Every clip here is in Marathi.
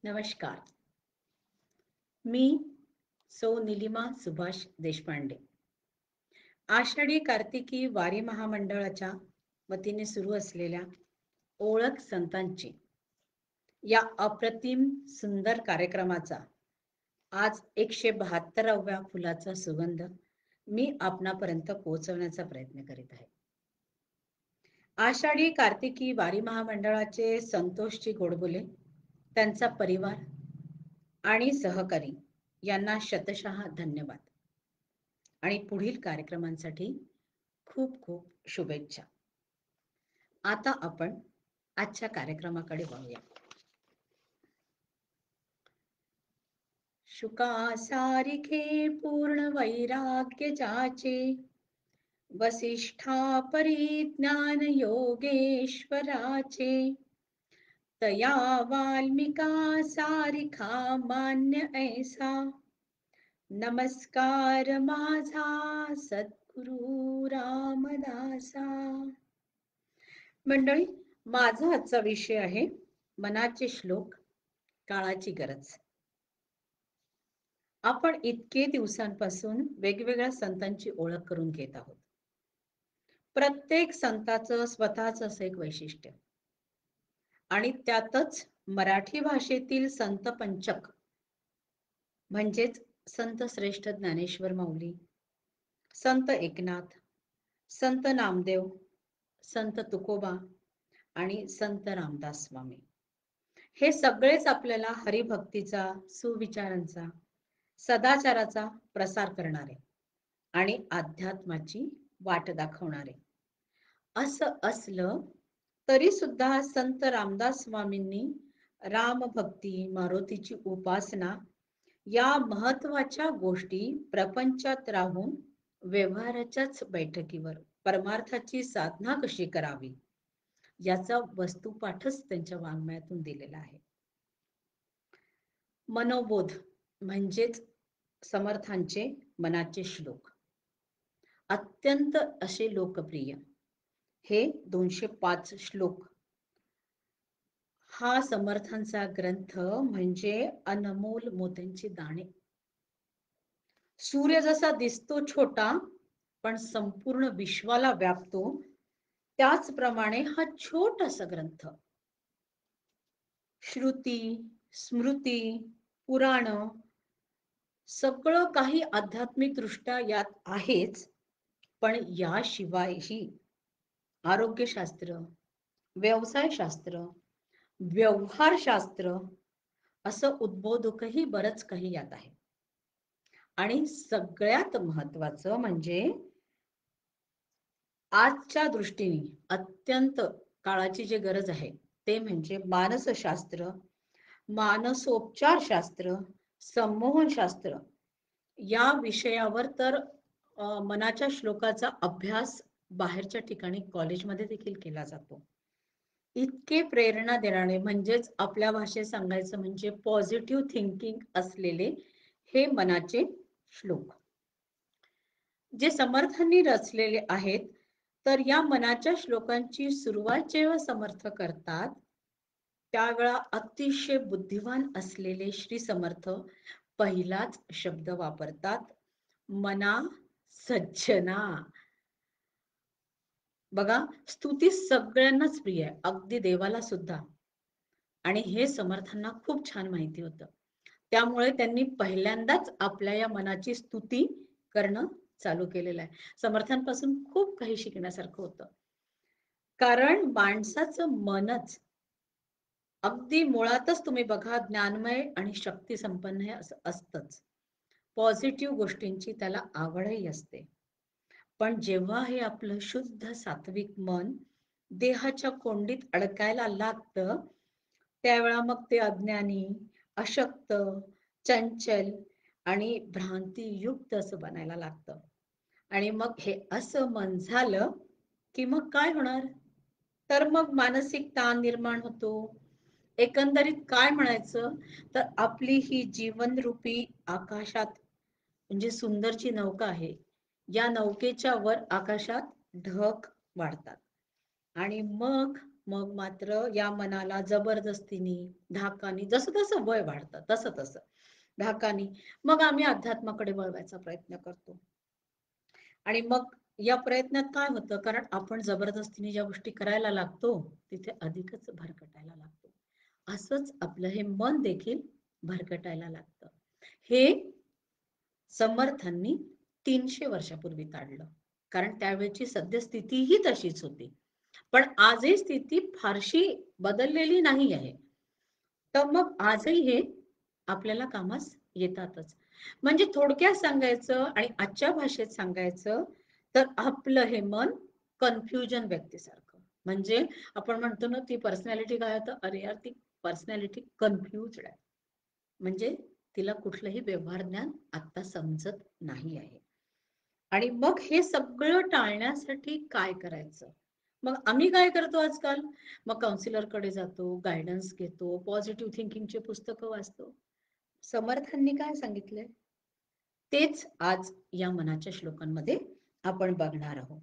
नमस्कार. मी निलिमा सुभाष देशपांडे. आषाढी कार्तिकी वारी महामंडळाच्या वतीने सुरू असलेल्या ओळख संतांची या अप्रतिम सुंदर कार्यक्रमाचा आज 172व्या फुलाचा सुगंध मी आपणापर्यंत पोहोचवण्याचा प्रयत्न करीत आहे. आषाढी कार्तिकी वारी महामंडळाचे संतोषजी गोडबोले, त्यांचा परिवार आणि सहकारी यांना शतशः धन्यवाद आणि पुढील कार्यक्रमांसाठी खूप खूप शुभेच्छा. आता आपण आजच्या कार्यक्रमाकडे वळूया. शुकासारिखे पूर्ण वैराग्य जाचे, वसिष्ठा परिज्ञान योगेश्वराचे, तया वाल्मिका सारिखा मान्य ऐसा, नमस्कार माझा सद्गुरु रामदासा. मंडळी, माझा आजचा विषय आहे मनाचे श्लोक, काळाची गरज. आपण इतके दिवसांपासून वेगवेगळ्या संतांची ओळख करून घेत आहोत. प्रत्येक संताचं स्वतःच असं एक वैशिष्ट्य आणि त्यातच मराठी भाषेतील संत पंचक म्हणजेच संत श्रेष्ठ ज्ञानेश्वर माऊली, संत एकनाथ, संत नामदेव, संत तुकोबा आणि संत रामदास स्वामी, हे सगळेच आपल्याला हरिभक्तीचा, सुविचारांचा, सदाचाराचा प्रसार करणारे आणि अध्यात्माची वाट दाखवणारे. असं असलं तरी सुद्धा संत रामदास स्वामींनी रामभक्ती, मारुतीची उपासना या महत्वाच्या गोष्टी प्रपंचात राहून व्यवहाराच्याच बैठकीवर परमार्थाची साधना कशी करावी याचा वस्तुपाठच त्यांच्या वाङ्मयातून दिलेला आहे. मनोबोध म्हणजेच समर्थांचे मनाचे श्लोक अत्यंत असे लोकप्रिय. हे 205 श्लोक हा समर्थांचा ग्रंथ म्हणजे अनमोल मोत्यांची दाणे. सूर्य जसा दिसतो छोटा पण संपूर्ण विश्वाला व्यापतो, त्याचप्रमाणे हा छोटासा ग्रंथ श्रुती, स्मृती, पुराण सगळं काही आध्यात्मिक दृष्ट्या यात आहेच, पण याशिवायही आरोग्यशास्त्र, व्यवसायशास्त्र, व्यवहारशास्त्र असं उद्बोधकही बरंच काही यात आहे. आणि सगळ्यात महत्वाचं म्हणजे आजच्या दृष्टीने अत्यंत काळाची जी गरज आहे ते म्हणजे मानसशास्त्र, मानसोपचारशास्त्र, संमोहनशास्त्र या विषयावर तर मनाच्या श्लोकाचा अभ्यास बाहेरच्या ठिकाणी कॉलेजमध्ये देखील केला जातो. इतके प्रेरणा देणारे म्हणजेच आपल्या भाषेत सांगायचं म्हणजे पॉझिटिव्ह थिंकिंग असलेले हे मनाचे श्लोक जे समर्थांनी रचलेले आहेत. तर या मनाच्या श्लोकांची सुरुवात जेव्हा समर्थ करतात त्यावेळा अतिशय बुद्धिवान असलेले श्री समर्थ पहिलाच शब्द वापरतात, मना सज्जना. बघा, स्तुती सगळ्यांनाच प्रिय आहे, अगदी देवाला सुद्धा. आणि हे समर्थांना खूप छान माहिती होतं. त्यामुळे त्यांनी पहिल्यांदाच आपल्या या मनाची स्तुती करणं चालू केलेलं आहे. समर्थांपासून खूप काही शिकण्यासारखं होतं. कारण माणसाचं मनच अगदी मुळातच तुम्ही बघा ज्ञानमय आणि शक्ती संपन्न हे असं असतंच. पॉझिटिव्ह गोष्टींची त्याला आवडही असते. पण जेव्हा हे आपलं शुद्ध सात्विक मन देहाच्या कोंडीत अडकायला लागतं, त्यावेळा मग ते अज्ञानी, अशक्त, चंचल आणि भ्रांतीयुक्त असं बनायला लागतं. आणि मग हे असं मन झालं की मग काय होणार? तर मग मानसिक ताण निर्माण होतो. एकंदरीत काय म्हणायचं तर आपली ही जीवनरूपी आकाशात म्हणजे सुंदरची नौका आहे, या नौकेच्या वर आकाशात ढग वाढतात आणि मग मग मात्र या मनाला जबरदस्तीने, धाकानी, जसं तसं वय वाढतं तसं तसं धाकानी मग आम्ही अध्यात्माकडे वळवायचा प्रयत्न करतो. आणि मग या प्रयत्नात काय होतं, कारण आपण जबरदस्तीने ज्या गोष्टी करायला लागतो तिथे अधिकच भरकटायला लागतो. असंच आपलं हे मन देखील भरकटायला लागतं. हे समर्थांनी 300 वर्षापूर्वी काढलं, कारण त्यावेळची सद्यस्थिती ही तशीच होती. पण आजही स्थिती फारशी बदललेली नाही आहे. तर मग आजही हे आपल्याला कामास येतातच. म्हणजे थोडक्यात सांगायचं आणि आजच्या भाषेत सांगायचं तर आपलं हे मन कन्फ्युजन व्यक्तीसारखं. म्हणजे आपण म्हणतो ना, ती पर्सनॅलिटी काय होतं, अरे यार ती पर्सनॅलिटी कन्फ्युज्ड आहे. म्हणजे तिला कुठलंही व्यवहार ज्ञान आता समजत नाही आहे. आणि मग हे सगळं टाळण्यासाठी काय करायचं? मग आम्ही काय करतो आजकाल? मग काउन्सिलरकडे जातो, गायडन्स घेतो, पॉझिटिव्ह थिंकिंगचे पुस्तकं वाचतो. समर्थांनी काय सांगितलंय तेच आज या मनाच्या श्लोकांमध्ये आपण बघणार आहोत.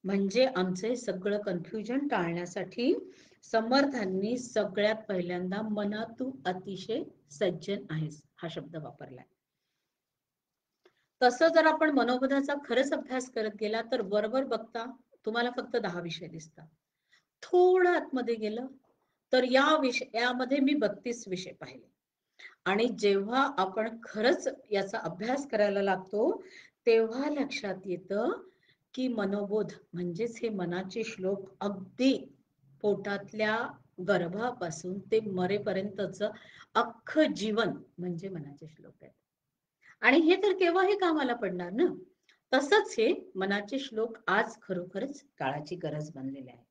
म्हणजे आमचे सगळं कन्फ्युजन टाळण्यासाठी समर्थांनी सगळ्यात पहिल्यांदा मना तू अतिशय सज्जन आहेस हा शब्द वापरलाय. तसं जर आपण मनोबोधाचा खरंच अभ्यास करत गेला तर वरवर बघता तुम्हाला फक्त 10 विषय दिसतात. थोडं आतमध्ये गेलं तर या विषयामध्ये मी 32 विषय पाहिले. आणि जेव्हा आपण खरंच याचा अभ्यास करायला लागतो तेव्हा लक्षात येतं की मनोबोध म्हणजेच हे मनाचे श्लोक अगदी पोटातल्या गर्भापासून ते मरेपर्यंतच अख्खं जीवन म्हणजे मनाचे श्लोक आहेत. आणि हे तर केव्हाही कामाला पडणार ना. तसंच हे मनाचे श्लोक आज खरोखरच काळाची गरज बनलेले आहे.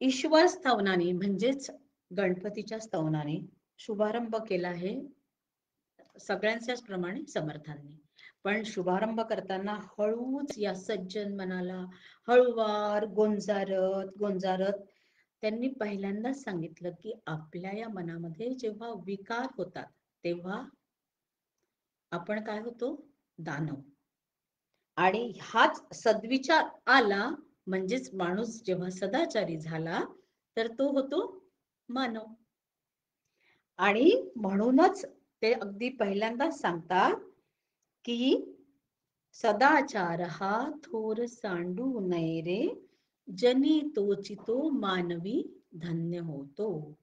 ईश्वर स्तवनाने म्हणजेच गणपतीच्या स्तवनाने शुभारंभ केला आहे सगळ्यांच्याच प्रमाणे समर्थांनी. पण शुभारंभ करताना हळूच या सज्जन मनाला हळूवार गोंजारत गोंजारत त्यांनी पहिल्यांदाच सांगितलं की आपल्या या मनामध्ये जेव्हा विकार होतात तेव्हा आपण काय होतो, दानव. आणि हाच सद्विचार आला म्हणजेच माणूस जेव्हा सदाचारी झाला तर तो होतो मानव. आणि म्हणूनच ते अगदी पहिल्यांदाच सांगतात की सदाचार हा थोर सांडू नये रे, जनी तोचितो मानवी धन्य होतो.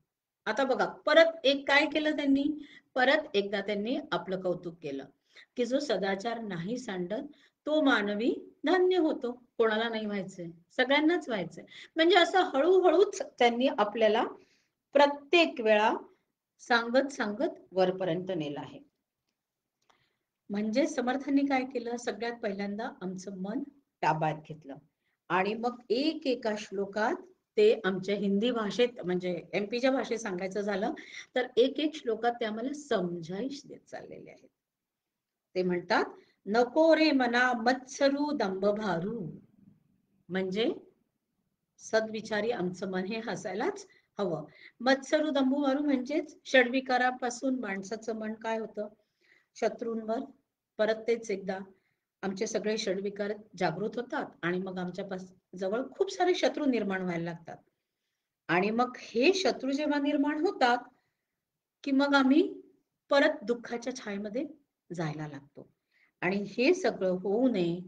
आता बघा परत एक काय केलं त्यांनी, परत एकदा त्यांनी आपलं कौतुक केलं की जो सदाचार नाही सांडत तो मानवी धन्य होतो. कोणाला नाही व्हायचंय, सगळ्यांनाच व्हायचंय. म्हणजे असं हळूहळूच त्यांनी आपल्याला प्रत्येक वेळा सांगत सांगत वरपर्यंत नेलं आहे. म्हणजे समर्थांनी काय केलं, सगळ्यात पहिल्यांदा आमचं मन ताब्यात घेतलं आणि मग एक एका श्लोकात ते आमच्या हिंदी भाषेत म्हणजे एमपीच्या भाषेत सांगायचं झालं तर एक एक श्लोकात ते आम्हाला समजाईश देत चाललेले आहेत. ते म्हणतात नको रे मना मत्सरू दंभ भारू, म्हणजे सद्विचारी आमचं मन हे हसायलाच हवं. मत्सरू दंभ भारू म्हणजेच षडविकारापासून माणसाचं मन काय होतं, शत्रूंवर. परत तेच एकदा आमचे सगळे षडविकार जागृत होतात आणि मग आमच्या जवळ खूप सारे शत्रू निर्माण व्हायला लागतात. आणि मग हे शत्रू जेव्हा निर्माण होतात की मग आम्ही परत दुःखाच्या छायेमध्ये जायला लागतो. आणि हे सगळं होऊ नये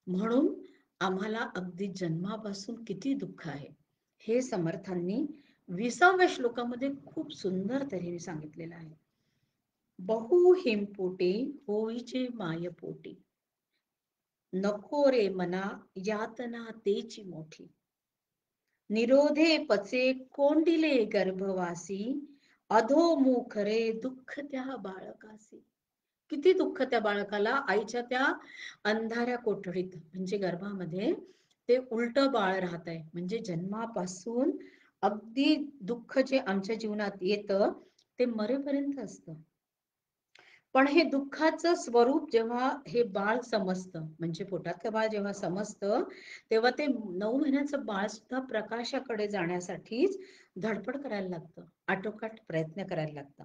म्हणून आम्हाला अगदी जन्मापासून किती दुःख आहे हे समर्थांनी 20व्या श्लोकामध्ये खूप सुंदर तऱ्हेने सांगितलेलं आहे. बहु हिमपोटे होईचे मायपोटी, नको रे मना यातना तेची मोठी, निरोधे पचे कोंडिले गर्भवासी, अधोमुख रे दुःख त्या बाळकासी. किती दुःख त्या बाळकाला आईच्या त्या अंधाऱ्या कोठडीत म्हणजे गर्भामध्ये ते उलट बाळ राहत आहे. म्हणजे जन्मापासून अगदी दुःख जे आमच्या जीवनात येतं ते मरेपर्यंत असतं. पण हे दुःखाचं स्वरूप जेव्हा हे बाळ समजतं म्हणजे पोटातलं बाळ जेव्हा समजतं तेव्हा ते 9 महिन्याचं बाळ सुद्धा प्रकाशाकडे जाण्यासाठीच धडपड करायला लागतं, आटोकाट प्रयत्न करायला लागतं.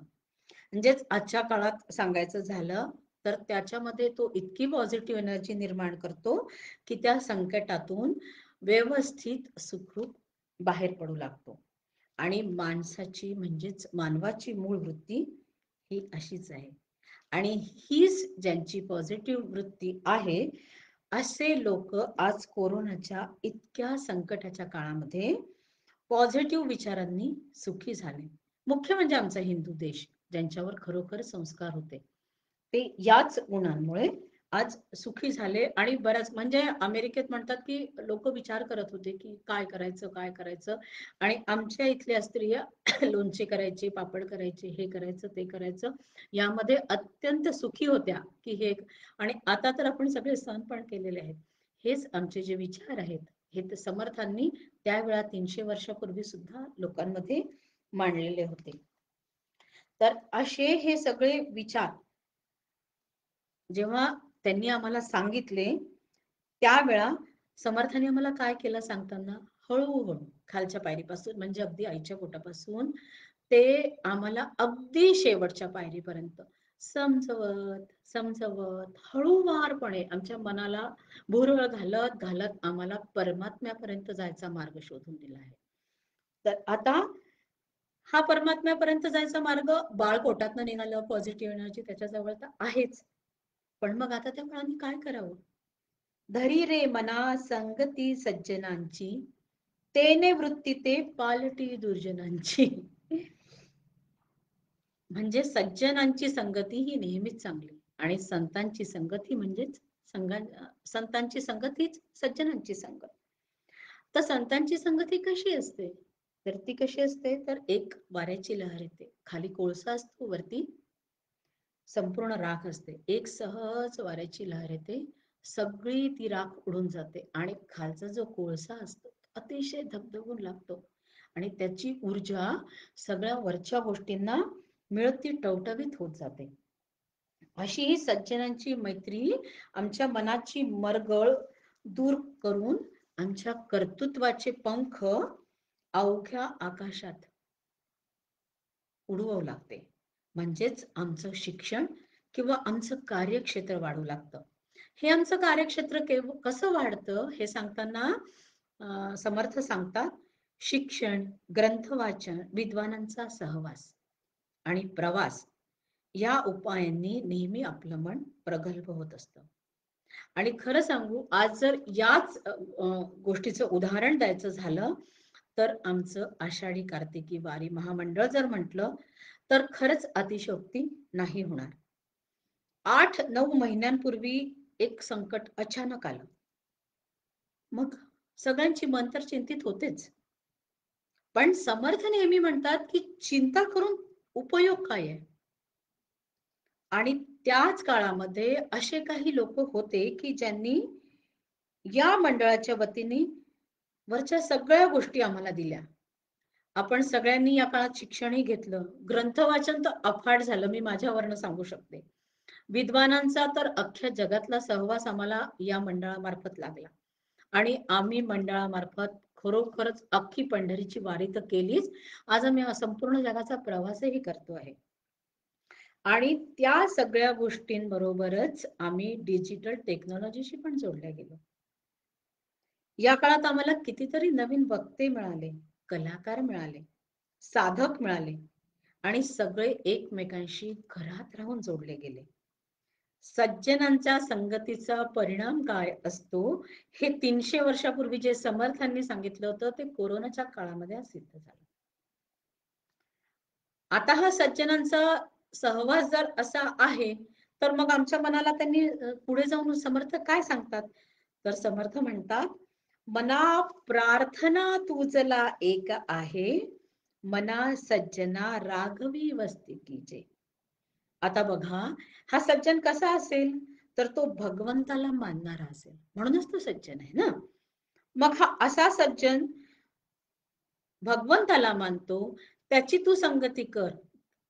म्हणजेच आजच्या काळात सांगायचं झालं तर त्याच्यामध्ये तो इतकी पॉझिटिव्ह एनर्जी निर्माण करतो की त्या संकटातून व्यवस्थित सुखरूप बाहेर पडू लागतो. आणि माणसाची म्हणजेच मानवाची मूळ वृत्ती ही अशीच आहे. आणि हीच ज्यांची पॉझिटिव्ह वृत्ती आहे असे लोक आज कोरोनाच्या इतक्या संकटाच्या काळामध्ये पॉझिटिव्ह विचारांनी सुखी झाले. मुख्य म्हणजे आमचा हिंदू देश, ज्यांच्यावर खरोखर संस्कार होते, ते याच गुणांमुळे आज सुखी झाले. आणि बऱ्याच म्हणजे अमेरिकेत म्हणतात की लोक विचार करत होते की काय करायचं काय करायचं, आणि आमच्या इथल्या स्त्रिया लोणचे करायचे, पापड करायचे, हे करायचं ते करायचं, यामध्ये अत्यंत सुखी होत्या की हे. आणि आता तर आपण सगळे सण पण केलेले आहेत. हेच आमचे जे विचार आहेत हे तर समर्थांनी त्यावेळा 300 वर्षापूर्वी सुद्धा लोकांमध्ये मांडलेले होते. तर असे हे सगळे विचार जेव्हा त्यांनी आम्हाला सांगितले, त्यावेळा समर्थांनी आम्हाला काय केलं सांगताना, हळूहळू खालच्या पायरीपासून म्हणजे अगदी आईच्या पोटापासून ते आम्हाला अगदी शेवटच्या पायरीपर्यंत समजवत समजवत हळूवारपणे आमच्या मनाला भुरळ घालत घालत आम्हाला परमात्म्यापर्यंत जायचा मार्ग शोधून दिला आहे. तर आता हा परमात्म्यापर्यंत जायचा मार्ग बाळ पोटातनं निघालं, पॉझिटिव्ह एनर्जी त्याच्याजवळ तर आहेच. पण मग आता त्या बाळांनी काय करावं? धरी रे मना संगती सज्जनांची, तेने वृत्ती ते पालटी दुर्जनांची. म्हणजे सज्जनांची संगती ही नेहमीच चांगली, आणि संतांची संगती म्हणजेच संतांची संगत हीच सज्जनांची संगत. तर संतांची संगती कशी असते? तर ती कशी असते, तर एक वाऱ्याची लहर येते, खाली कोळसा असतो, वरती संपूर्ण राख असते. एक सहज वाऱ्याची लहर येते, सगळी ती राख उडून जाते, आणि खालचा जो कोळसा असतो अतिशय धगधगून लागतो, आणि त्याची ऊर्जा सगळ्या वरच्या गोष्टींना मिळती टवटवीत होत जाते. अशी ही सज्जनांची मैत्री आमच्या मनाची मरगळ दूर करून आमच्या कर्तृत्वाचे पंख अवघ्या आकाशात उडवू लागते. म्हणजेच आमचं शिक्षण किंवा आमचं कार्यक्षेत्र वाढू लागतं. हे आमचं कार्यक्षेत्र कसं वाढतं हे सांगताना समर्थ सांगतात, शिक्षण, ग्रंथ वाचन, विद्वानांचा सहवास आणि प्रवास या उपायांनी नेहमी आपलं मन प्रगल्भ होत असतं. आणि खरं सांगू, आज जर याच गोष्टीचं उदाहरण द्यायचं झालं तर आमचं आषाढी कार्तिकी वारी महामंडळ जर म्हटलं तर खरंच अतिशयोक्ती नाही होणार. 8-9 महिन्यांपूर्वी एक संकट अचानक आलं. मग सगळ्यांची मन तर चिंतित होतेच, पण समर्थ नेहमी म्हणतात की चिंता करून उपयोग काय आहे. आणि त्याच काळामध्ये असे काही लोक होते की ज्यांनी या मंडळाच्या वतीने वरच्या सगळ्या गोष्टी आम्हाला दिल्या. आपण सगळ्यांनी या काळात शिक्षणही घेतलं, ग्रंथ वाचन तर अफाट झालं, मी माझ्यावरनं सांगू शकते. विद्वानांचा तर अख्ख्या जगातला सहवास आम्हाला या मंडळामार्फत लागला, आणि आम्ही मंडळामार्फत खरोखरच अख्खी पंढरीची वारी तर केलीच, आज आम्ही संपूर्ण जगाचा प्रवासही करतो आहे. आणि त्या सगळ्या गोष्टींबरोबरच आम्ही डिजिटल टेक्नॉलॉजीशी पण जोडल्या गेलो. या काळात आम्हाला कितीतरी नवीन वक्ते मिळाले, कलाकार मिळाले, साधक मिळाले, आणि सगळे एकमेकांशी घरात राहून जोडले गेले. सज्जनांच्या संगतीचा परिणाम काय असतो हे 300 वर्षापूर्वी जे समर्थांनी सांगितलं होतं ते कोरोनाच्या काळामध्ये सिद्ध झालं. आता हा सज्जनांचा सहवास जर असा आहे, तर मग आमच्या मनाला त्यांनी पुढे जाऊन समर्थ काय सांगतात, तर समर्थ म्हणतात, मना प्रार्थना तुझला एक आहे, मना सज्जना राघवी वस्ती कीजे. आता बघा, हा सज्जन कसा असेल, तर तो भगवंताला मानणारा असेल, म्हणूनच तो सज्जन आहे ना. मग हा असा सज्जन भगवंताला मानतो, त्याची तू संगती कर,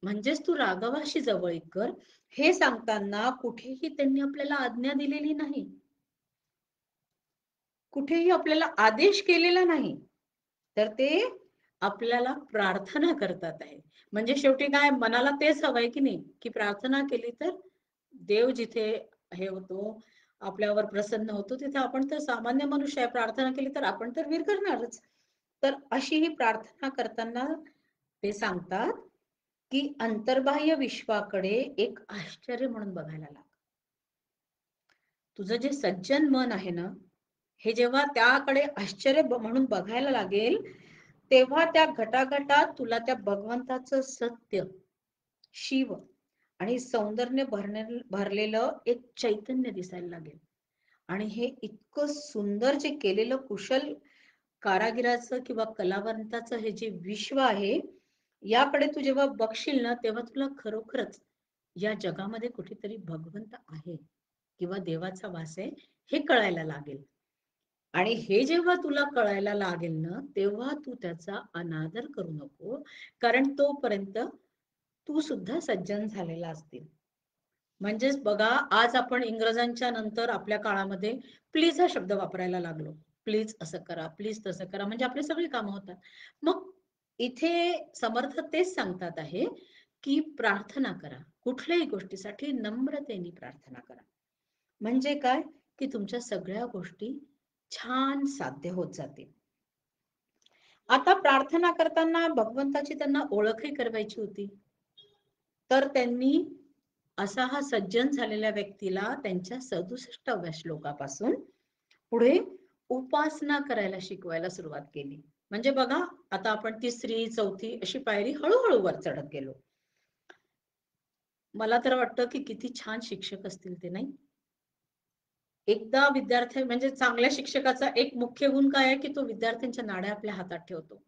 म्हणजेच तू राघवाशी जवळीक कर. हे सांगताना कुठेही त्यांनी आपल्याला आज्ञा दिलेली नाही, कुठेही आपल्याला आदेश केलेला नाही, तर ते आपल्याला प्रार्थना करतात आहे. म्हणजे शेवटी काय, मनाला तेच हवंय की नाही, की प्रार्थना केली तर देव जिथे हे होतो, आपल्यावर प्रसन्न होतो, तिथे आपण तर सामान्य मनुष्य आहे, प्रार्थना केली तर आपण तर विरघळणारच. तर अशी ही प्रार्थना करताना ते सांगतात, की अंतर्बाह्य विश्वाकडे एक आश्चर्य म्हणून बघायला लाग. तुझं जे सज्जन मन आहे ना, हे जेव्हा त्याकडे आश्चर्य म्हणून बघायला लागेल, तेव्हा त्या घटाघटात तुला त्या भगवंताचं सत्य, शिव आणि सौंदर्य भरलेलं एक चैतन्य दिसायला लागेल. आणि हे इतकं सुंदर जे केलेलं कुशल कारागिराचं किंवा कलावंताचं हे जे विश्व आहे, याकडे तू जेव्हा बघशील ना, तेव्हा तुला खरोखरच या जगामध्ये कुठेतरी भगवंत आहे किंवा देवाचा वास आहे हे कळायला लागेल. आणि हे जेव्हा तुला कळायला लागेल ना, तेव्हा तू त्याचा अनादर करू नको, कारण तोपर्यंत तू सुद्धा सज्जन झालेला असतील. म्हणजेच बघा, आज आपण इंग्रजांच्या नंतर आपल्या काळामध्ये प्लीज हा शब्द वापरायला लागलो. प्लीज असं करा, प्लीज तसं करा, म्हणजे आपली सगळी कामं होतात. मग इथे समर्थ तेच सांगतात आहे, की प्रार्थना करा. कुठल्याही गोष्टीसाठी नम्रतेने प्रार्थना करा. म्हणजे काय, की तुमच्या सगळ्या गोष्टी छान साध्य होत जातील. आता प्रार्थना करताना भगवंताची त्यांना ओळखही करवायची होती. तर त्यांनी असा हा सज्जन झालेल्या व्यक्तीला त्यांच्या 67व्या श्लोकापासून पुढे उपासना करायला शिकवायला सुरुवात केली. म्हणजे बघा, आता आपण तिसरी, चौथी अशी पायरी हळूहळू वर चढत गेलो. मला तर वाटतं की किती छान शिक्षक असतील ते, नाही? एकदा विद्यार्थी म्हणजे चांगल्या शिक्षकाचा एक मुख्य गुण काय आहे, की तो विद्यार्थ्यांच्या नाड्या आपल्या हातात ठेवतो.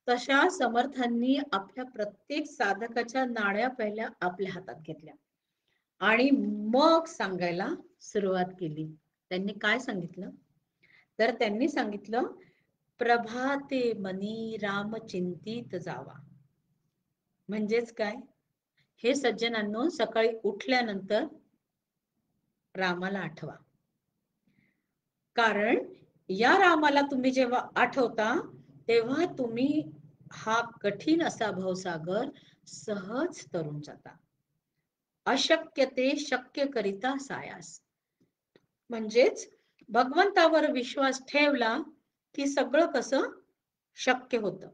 तशा समर्थांनी आपल्या प्रत्येक साधकाच्या नाड्या पहिल्या आपल्या हातात घेतल्या आणि मग सांगायला सुरुवात केली. त्यांनी काय सांगितलं? तर त्यांनी सांगितलं, प्रभाते मनी राम चिंतित जावा. म्हणजेच काय? हे सज्जनांनो, सकाळी उठल्यानंतर रामाला आठवा. कारण या रामाला तुम्ही जेव्हा आठवता, तेव्हा तुम्ही हा कठीण असा भवसागर सहज तरून जाता. अशक्य ते शक्य करिता सायास. म्हणजेच भगवंतावर विश्वास ठेवला की सगळं कसं शक्य होतं.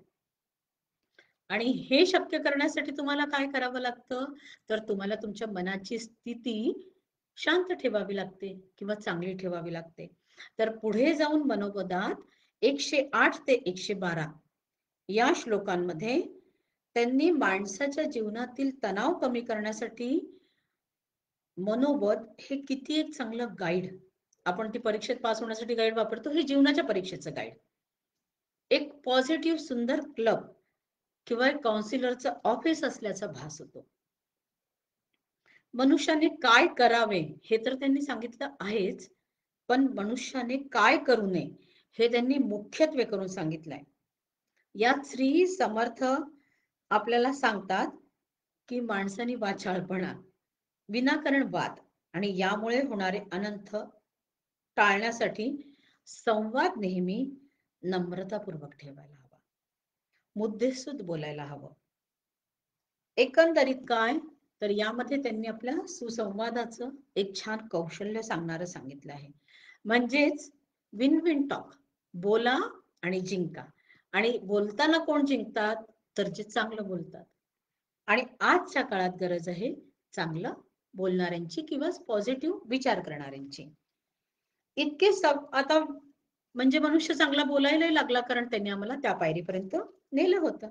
आणि हे शक्य करण्यासाठी तुम्हाला काय करावं लागतं? तर तुम्हाला तुमच्या मनाची स्थिती शांत ठेवावी लागते किंवा चांगली ठेवावी लागते. तर पुढे जाऊन मनोपदात 108 ते 112 या श्लोकांमध्ये त्यांनी माणसाच्या जीवनातील तणाव कमी करण्यासाठी मनोबत हे किती एक चांगलं गाईड, आपण ती परीक्षेत पास होण्यासाठी गाईड वापरतो, हे जीवनाच्या परीक्षेचं गाईड. एक पॉझिटिव्ह सुंदर क्लब किंवा एक काउन्सिलरचं ऑफिस असल्याचा भास होतो. मनुष्याने काय करावे हे तर त्यांनी सांगितलं आहेच, पण मनुष्याने काय करू नये हे त्यांनी मुख्यत्वे करून सांगितलंय. यात श्री समर्थ आपल्याला सांगतात की माणसाने वाचाळपणा, विनाकारण वाद आणि यामुळे होणारे अनर्थ टाळण्यासाठी संवाद नेहमी नम्रतापूर्वक ठेवायला हवा, मुद्देसूद बोलायला हवं. एकंदरीत काय, तर यामध्ये त्यांनी आपल्या सुसंवादाचं एक छान कौशल्य सांगितलं आहे. म्हणजेच विन विन टॉक, बोला आणि जिंका. आणि बोलताना कोण जिंकतात? तर जे चांगलं बोलतात. आणि आजच्या काळात गरज आहे चांगलं बोलणाऱ्यांची किंवा पॉझिटिव्ह विचार करणाऱ्यांची. इतके आता म्हणजे मनुष्य चांगला बोलायलाही लागला, कारण त्यांनी आम्हाला त्या पायरीपर्यंत नेलं होतं.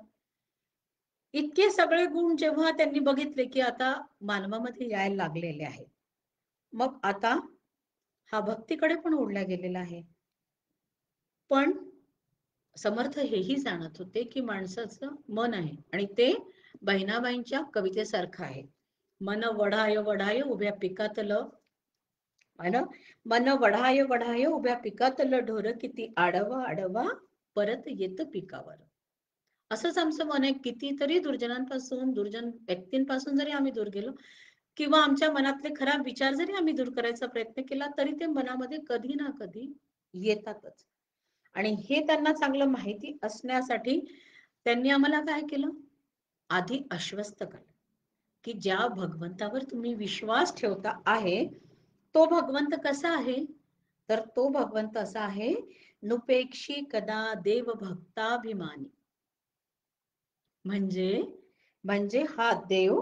इतके सगळे गुण जेव्हा त्यांनी बघितले की आता मानवामध्ये यायला लागलेले आहेत, मग आता हा भक्तीकडे पण ओढला गेलेला आहे. पण समर्थ हेही जाणत होते की माणसाचं मन आहे आणि ते बहिणाबाईंच्या कवितेसारखं आहे. मन वढाय वढाय उभ्या पिकातल, मन वढाय वढाय उभ्या पिकातल ढोर किती आडवा आडवा परत येत पिकावर. असंच आमचं मन आहे. कितीतरी दुर्जनांपासून, दुर्जन व्यक्तींपासून जरी आम्ही दूर गेलो किंवा आमच्या मनातले खराब विचार जरी आम्ही दूर करायचा प्रयत्न केला, तरी ते मनामध्ये कधी ना कधी येतातच. आणि हे त्यांना चांगलं माहिती असण्यासाठी त्यांनी आम्हाला काय केलं? आधी आश्वस्त केलं की ज्या भगवंतावर तुम्ही विश्वास ठेवता आहे, तो भगवंत कसा आहे? तर तो भगवंत असा आहे, नुपेक्षी कदा देव भक्ताभिमानी. म्हणजे म्हणजे हा देव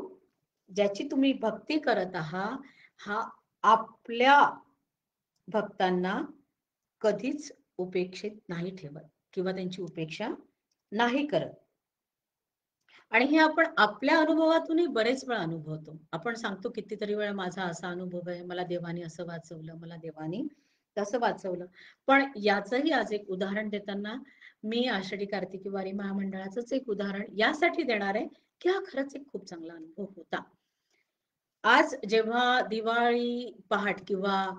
ज्याची तुम्ही भक्ती करत आहात, हा आपल्या भक्तांना कधीच उपेक्षित नाही ठेवत किंवा त्यांची उपेक्षा नाही करत. आणि हे आपण आपल्या अनुभवातूनही बरेच वेळा अनुभवतो. आपण सांगतो कितीतरी वेळा माझा असा अनुभव आहे, मला देवाने असं वाचवलं, मला देवाने तसं वाचवलं. पण याचंही आज एक उदाहरण देताना मी आषाढी कार्तिकी वारी महामंडळाचंच एक उदाहरण यासाठी देणार आहे, की हा खरंच एक खूप चांगला अनुभव होता. आज जेव्हा दिवाळी पहाट किंवा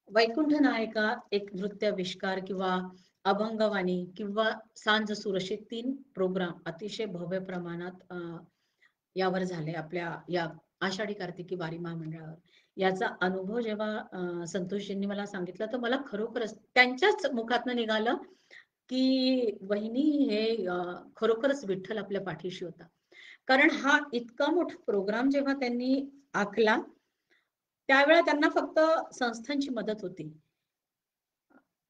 वैकुंठ नायका एक नृत्याविष्कार किंवा अभंगवाणी किंवा सांज सूर असे 3 प्रोग्राम अतिशय भव्य प्रमाणात यावर झाले आपल्या या आषाढी कार्तिकी वारी महामंडळावर. याचा अनुभव जेव्हा संतोषजींनी मला सांगितलं, तर मला खरोखरच त्यांच्याच मुखातनं निघालं, की "वहिनी हे खरोखरच विठ्ठल आपल्या पाठीशी होता." कारण हा इतका मोठा प्रोग्राम जेव्हा त्यांनी आखला, त्यावेळेला त्यांना फक्त संस्थांची मदत होती.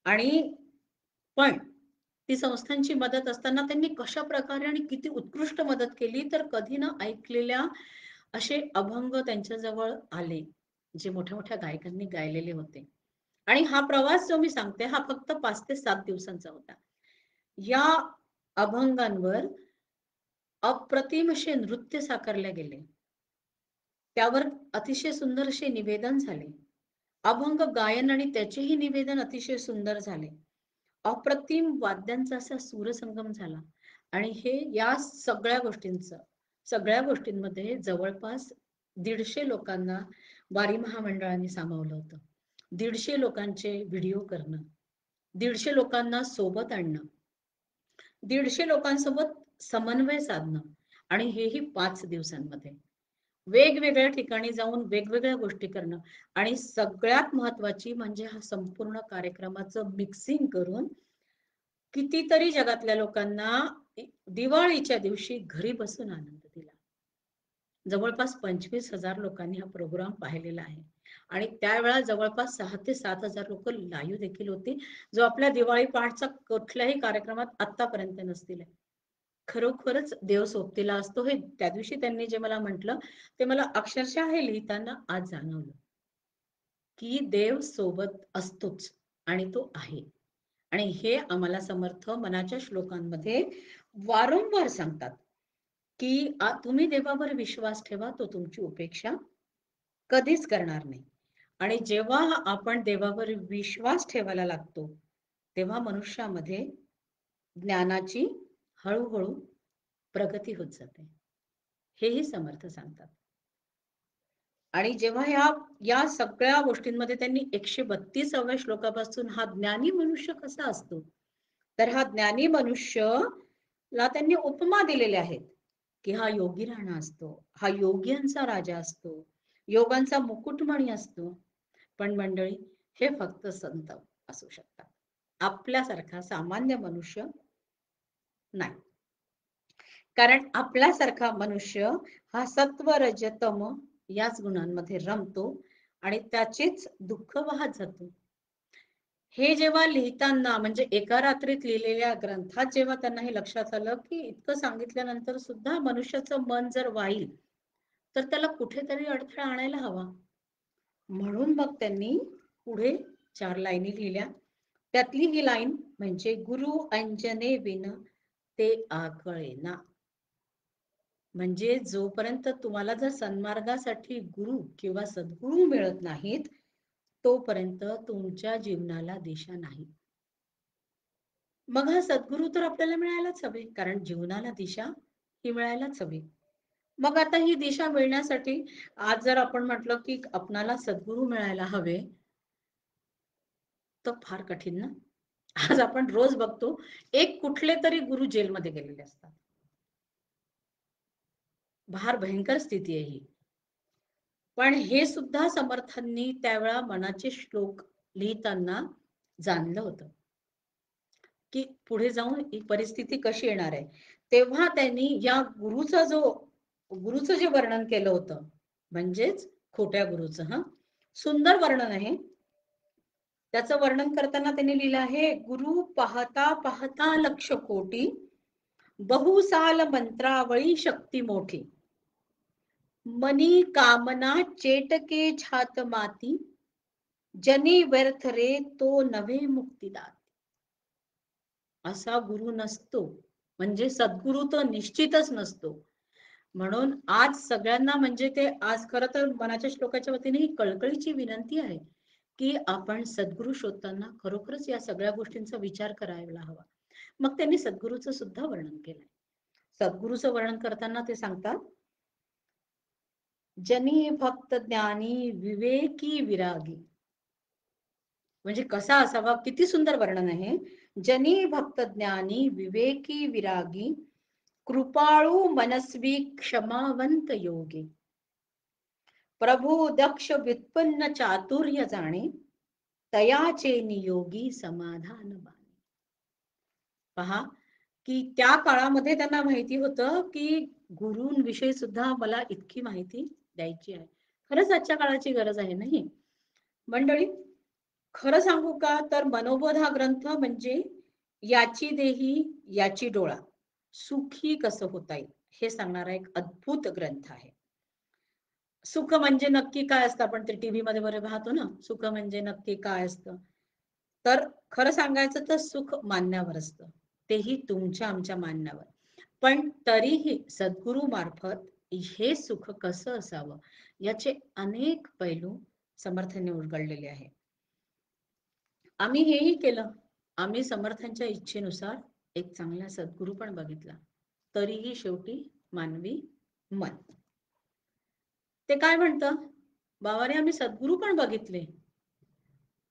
आणि पण ती संस्थांची मदत असताना त्यांनी कशाप्रकारे आणि किती उत्कृष्ट मदत केली, तर कधी न ऐकलेल्या असे अभंग त्यांच्याजवळ आले, जे मोठ्या-मोठ्या गायकांनी गायलेले होते. आणि हा प्रवास जो मी सांगते, हा फक्त 5 ते 7 दिवसांचा होता. या अभंगांवर अप्रतिम असे नृत्य साकारले गेले. त्यावर अतिशय सुंदर असे निवेदन झाले. अभंग गायन आणि त्याचेही निवेदन अतिशय सुंदर झाले. अप्रतिम वाद्यांचा असा सूरसंगम झाला आणि हे या सगळ्या गोष्टींमध्ये जवळपास 150 लोकांना वारी महामंडळाने सामावलं होतं. 150 लोकांचे व्हिडिओ करणं, 150 लोकांना सोबत आणणं, 150 लोकांसोबत समन्वय साधणं आणि हेही 5 दिवसांमध्ये. वेगवेगळ्या ठिकाणी जाऊन वेगवेगळ्या गोष्टी करणं आणि सगळ्यात महत्त्वाची म्हणजे हा संपूर्ण कार्यक्रमाचं मिक्सिंग करून कितीतरी जगातल्या लोकांना दिवाळीच्या दिवशी घरी बसून आनंद दिला. जवळपास 25,000 लोकांनी हा प्रोग्राम पाहिलेला आहे. आणि त्यावेळेला जवळपास 6,000 ते 7,000 लोकं लाईव्ह देखील होती, जो आपल्या दिवाळी पहाटचा कुठल्याही कार्यक्रमात आत्तापर्यंत नसतील. खरोखरच देव सोबतीला असतो हे त्या दिवशी त्यांनी जे मला म्हटलं, ते मला अक्षरशः हे लिहिताना आज जाणवलं, की देव सोबत असतोच आणि तो आहे. आणि हे आम्हाला समर्थ मनाच्या श्लोकांमध्ये वारंवार सांगतात, की तुम्ही देवावर विश्वास ठेवा, तो तुमची उपेक्षा कधीच करणार नाही. आणि जेव्हा आपण देवावर विश्वास ठेवायला लागतो, तेव्हा मनुष्यामध्ये ज्ञानाची हळू-हळू प्रगती होत जाते. हेही समर्थ सांगतात. आणि जेव्हा या सगळ्या गोष्टींमध्ये त्यांनी 132व्या श्लोकापासून हा ज्ञानी मनुष्य कसा असतो? तर हा ज्ञानी मनुष्यला त्यांनी उपमा दिलेल्या आहेत, की हा योगी राणा असतो, हा योग्यांचा राजा असतो, योगांचा मुकुटमणी असतो. पण मंडळी, हे फक्त संत असू शकतात. आपल्यासारखा सामान्य मनुष्य नाही. कारण आपल्यासारखा मनुष्य हा सत्व रज तम याच गुणांमध्ये रमतो आणि त्याचेच दुःख वाहत जातो. हे जेव्हा लिहिताना म्हणजे एका रात्रीत लिहिलेल्या ग्रंथात जेव्हा त्यांना हे लक्षात आलं, की इतकं सांगितल्यानंतर सुद्धा मनुष्याचं मन जर वाईल, तर त्याला कुठेतरी अडथळा आणायला हवा. म्हणून मग त्यांनी पुढे 4 लाईनी लिहिल्या. त्यातली ही लाईन म्हणजे गुरु अंजने विन ते आकळेना. म्हणजे जोपर्यंत तुम्हाला जर सन्मार्गासाठी गुरु किंवा सद्गुरू मिळत नाहीत, तोपर्यंत तुमच्या जीवनाला दिशा नाही. मग हा सद्गुरू तर आपल्याला मिळायलाच हवे, कारण जीवनाला दिशा ही मिळायलाच हवी. मग आता ही दिशा मिळण्यासाठी आज जर आपण म्हटलं, की आपणाला सद्गुरू मिळायला हवे, तर फार कठीण ना? आज आपण रोज बघतो, एक कुठले तरी गुरु जेलमध्ये गेलेले असतात. फार भयंकर स्थिती आहे ही. पण हे सुद्धा समर्थांनी त्यावेळा मनाचे श्लोक लिहिताना जाणलं होतं, की पुढे जाऊन ही परिस्थिती कशी येणार आहे. तेव्हा त्यांनी या गुरुचं जे वर्णन केलं होतं, म्हणजेच खोट्या गुरुचं सुंदर वर्णन आहे. त्याचं वर्णन करताना त्यांनी लिहिलं आहे, गुरु पाहता पाहता लक्ष कोटी, बहुसाल मंत्रावळी शक्ती मोठी. मनी कामना चेटके छात माती, जनी व्यर्थ रे तो नवे मुक्तिदात. असा गुरु नसतो, म्हणजे सद्गुरु तर निश्चितच नसतो. म्हणून आज सगळ्यांना म्हणजे ते आज खरं तर मनाच्या श्लोकाच्या वतीने ही कळकळीची विनंती आहे की आपण सद्गुरु शोधताना खरोखरच या सगळ्या गोष्टींचा विचार करायला हवा. मग त्यांनी सद्गुरूचं सुद्धा वर्णन केलंय. सद्गुरूचं वर्णन करताना ते सांगतात, जनी भक्त ज्ञानी विवेकी विरागी. म्हणजे कसा असावा, किती सुंदर वर्णन आहे. जनी भक्त ज्ञानी विवेकी विरागी, कृपाळू मनस्वी क्षमावंत योगी, प्रभू दक्ष व्युत्पन्न चातुर्य जाणे, तयाचे नियोगी समाधान बाणे. पहा की त्या काळामध्ये त्यांना माहिती होतं की गुरूंविषयी सुद्धा मला इतकी माहिती द्यायची आहे. खरंच आजच्या काळाची गरज आहे नाही मंडळी. खरं सांगू का, तर मनोबोध हा ग्रंथ म्हणजे याची देही याची डोळा, सुखी कसं होता येईल हे सांगणारा एक अद्भुत ग्रंथ आहे. सुख म्हणजे नक्की काय असतं, आपण ते टीव्ही मध्ये बरे पाहतो ना, सुख म्हणजे नक्की काय असतं. तर खरं सांगायचं तर सुख मानण्यावर असतं, तेही तुमच्या आमच्या मानण्यावर. पण तरीही सद्गुरु मार्फत हे सुख कसं असावं याचे अनेक पैलू समर्थांनी उलगडलेले आहे. आम्ही हेही केलं. आम्ही समर्थांच्या इच्छेनुसार एक चांगला सद्गुरू पण बघितला. तरीही शेवटी मानवी मन. ते काय म्हणतं, बाबारे आम्ही सद्गुरू पण बघितले,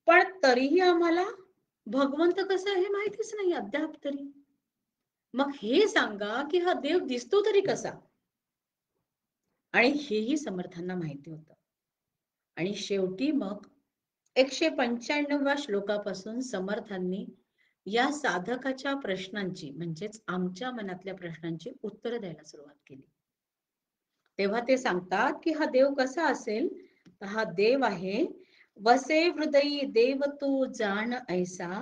पण तरीही आम्हाला भगवंत कसा आहे हे माहितीच नाही अद्याप तरी. मग हे सांगा की हा देव दिसतो तरी कसा. आणि हेही समर्थांना माहिती होतं. आणि शेवटी मग 195व्या श्लोकापासून समर्थांनी या साधकाच्या प्रश्नांची म्हणजेच आमच्या मनातल्या प्रश्नांची उत्तर द्यायला सुरुवात केली. तेव्हा ते सांगतात की हा देव कसा असेल, तर हा देव आहे, वसे हृदयी देव तू जाण ऐसा,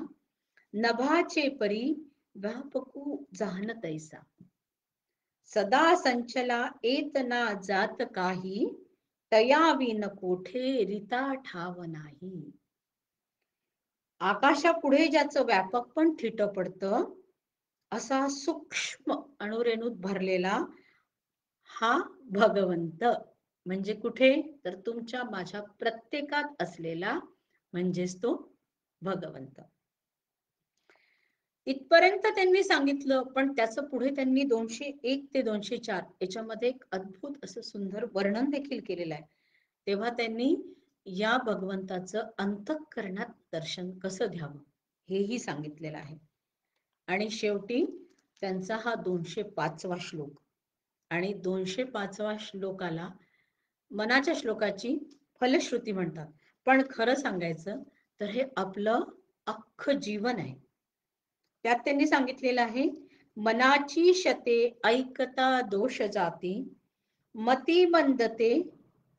नभाचे परी व्यापकू जाण तैसा, सदा संचला येत ना जात काही, तया विन कोठे रिता ठाव नाही. आकाशापुढे ज्याचं व्यापक पण थिट पडतं, असा सूक्ष्म अणुरेणूत भरलेला हा भगवंत म्हणजे कुठे, तर तुमच्या माझ्या प्रत्येकात असलेला म्हणजेच तो भगवंत. इथपर्यंत त्यांनी सांगितलं, पण त्याचं पुढे त्यांनी 201 ते 204 याच्यामध्ये एक अद्भुत असं सुंदर वर्णन देखील केलेलं आहे. तेव्हा त्यांनी या भगवंताचं अंतःकरणात दर्शन कसं घ्यावं हेही सांगितलेलं आहे. आणि शेवटी त्यांचा हा 205वा श्लोक, आणि 205व्या श्लोकाला मनाच्या श्लोकाची फलश्रुती म्हणतात. पण खरं सांगायचं तर हे आपलं अख्खं जीवन आहे. त्यात त्यांनी सांगितलेलं आहे, मनाची शते ऐकता दोष जाती, मती मंदते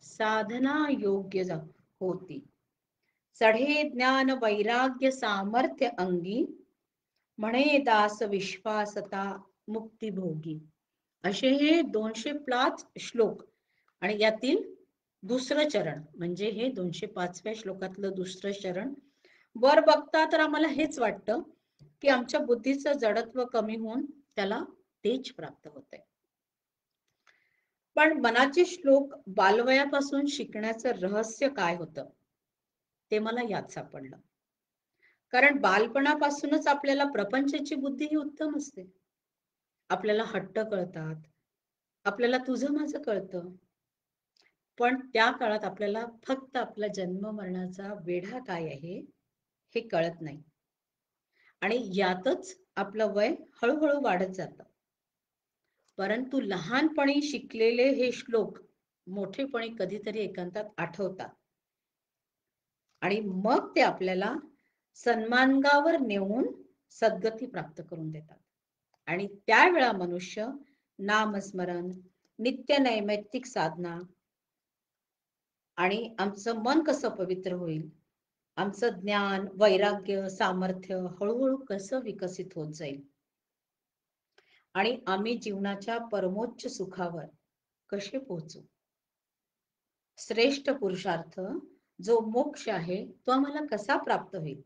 साधना योग्य होती, चढे ज्ञान वैराग्य सामर्थ्य अंगी, म्हणे दास विश्वासता मुक्ती भोगी. असे हे 205 श्लोक. आणि यातील दुसरं चरण म्हणजे हे 205व्या श्लोकातलं दुसरं चरण. वर बघता तर आम्हाला हेच वाटतं की आमच्या बुद्धीचं जडत्व कमी होऊन त्याला तेज प्राप्त होते. पण मनाचे श्लोक बालवयापासून शिकण्याचं रहस्य काय होतं ते मला यात सापडलं. कारण बालपणापासूनच आपल्याला प्रपंचाची बुद्धी ही उत्तम असते. आपल्याला हट्ट कळतात, आपल्याला तुझं माझं कळतं, पण त्या काळात आपल्याला फक्त आपला जन्म मरणाचा वेढा काय आहे हे कळत नाही. आणि यातच आपलं वय हळूहळू वाढत जातं. परंतु लहानपणी शिकलेले हे श्लोक मोठेपणी कधीतरी एकांतात आठवतात आणि मग ते आपल्याला सन्मार्गावर नेऊन सद्गती प्राप्त करून देतात. आणि त्यावेळा मनुष्य नामस्मरण, नित्य नैमित्तिक साधना, आणि आमचं मन कसं पवित्र होईल, आमचं ज्ञान, वैराग्य, सामर्थ्य हळूहळू कसं विकसित होत जाईल आणि आम्ही जीवनाच्या परमोच्च सुखावर कसे पोहोचू. श्रेष्ठ पुरुषार्थ जो मोक्ष आहे तो आम्हाला कसा प्राप्त होईल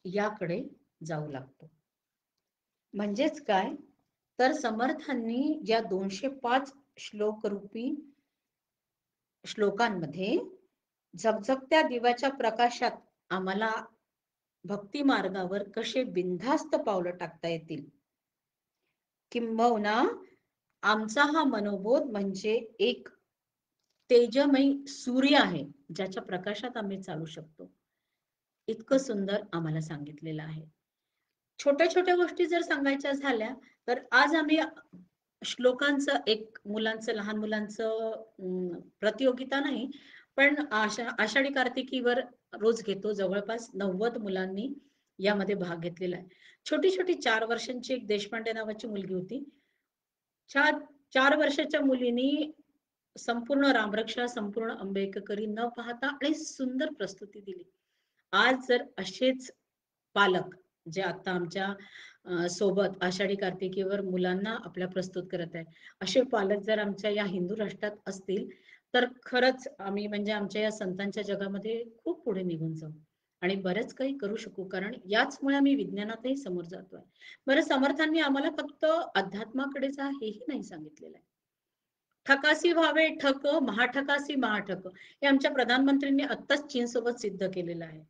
याकडे जाऊ लागतो. म्हणजेच काय, तर समर्थांनी या 205 श्लोकरूपी श्लोकांमध्ये झगझगत्या दिव्याच्या प्रकाशात आम्हाला भक्ती मार्गावर कसे बिनधास्त पावलं टाकता येतील, किंबहुना आमचा हा मनोबोध म्हणजे एक तेजमयी सूर्य आहे ज्याच्या प्रकाशात आम्ही चालू शकतो, इतकं सुंदर आम्हाला सांगितलेलं आहे. छोट्या छोट्या गोष्टी जर सांगायच्या झाल्या तर आज आम्ही श्लोकांचं एक मुलांचं, लहान मुलांचं प्रतियोगिता नाही, पण आषाढी कार्तिकीवर रोज घेतो. जवळपास 90 मुलांनी यामध्ये भाग घेतलेला आहे. छोटी छोटी 4 वर्षांची एक देशपांडे नावाची मुलगी होती. 4 वर्षाच्या मुलीनी संपूर्ण रामरक्षा, संपूर्ण आंबेडकरी न पाहता आणि सुंदर प्रस्तुती दिली. आज जर असेच पालक जे आता आमच्या सोबत आषाढी कार्तिकीवर मुलांना आपल्या प्रस्तुत करत आहे, असे पालक जर आमच्या या हिंदू राष्ट्रात असतील तर खरंच आम्ही म्हणजे आमच्या या संतांच्या जगामध्ये खूप पुढे निघून जाऊ आणि बरेच काही करू शकू, कारण याचमुळे आम्ही विज्ञानातही समोर जातोय. बरं, समर्थांनी आम्हाला फक्त अध्यात्माकडे जा हेही नाही सांगितलेलं आहे. ठकासी व्हावे ठक, महाठकासी महाठक, हे आमच्या प्रधानमंत्र्यांनी आत्ताच चीन सोबत सिद्ध केलेलं आहे.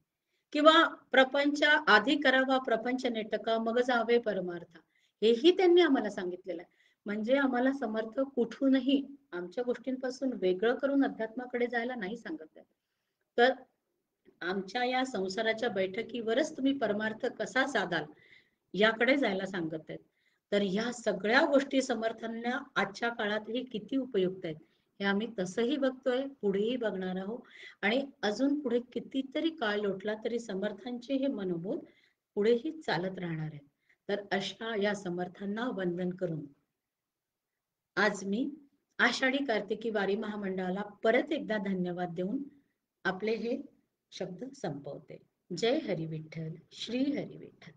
किंवा प्रपंच आधी करावा प्रपंच नेटका मग जावे परमार्थ, हेही त्यांनी आम्हाला सांगितलेलं आहे. म्हणजे आम्हाला समर्थ कुठूनही आमच्या गोष्टींपासून वेगळं करून अध्यात्माकडे जायला नाही सांगत आहे. तर आमच्या या संसाराच्या बैठकीवरच तुम्ही परमार्थ कसा साधाल याकडे जायला सांगत आहेत. तर ह्या सगळ्या गोष्टी समर्थांना आजच्या काळातही किती उपयुक्त आहेत हे आम्ही तसंही बघतोय, पुढेही बघणार आहोत आणि अजून पुढे कितीतरी काळ लोटला तरी समर्थांचे हे मनोबोध पुढेही चालत राहणार आहेत. तर अशा या समर्थांना वंदन करून आज मी आषाढी कार्तिकी वारी महामंडळाला परत एकदा धन्यवाद देऊन आपले हे शब्द संपवते. जय हरी विठ्ठल, श्री हरी विठ्ठल.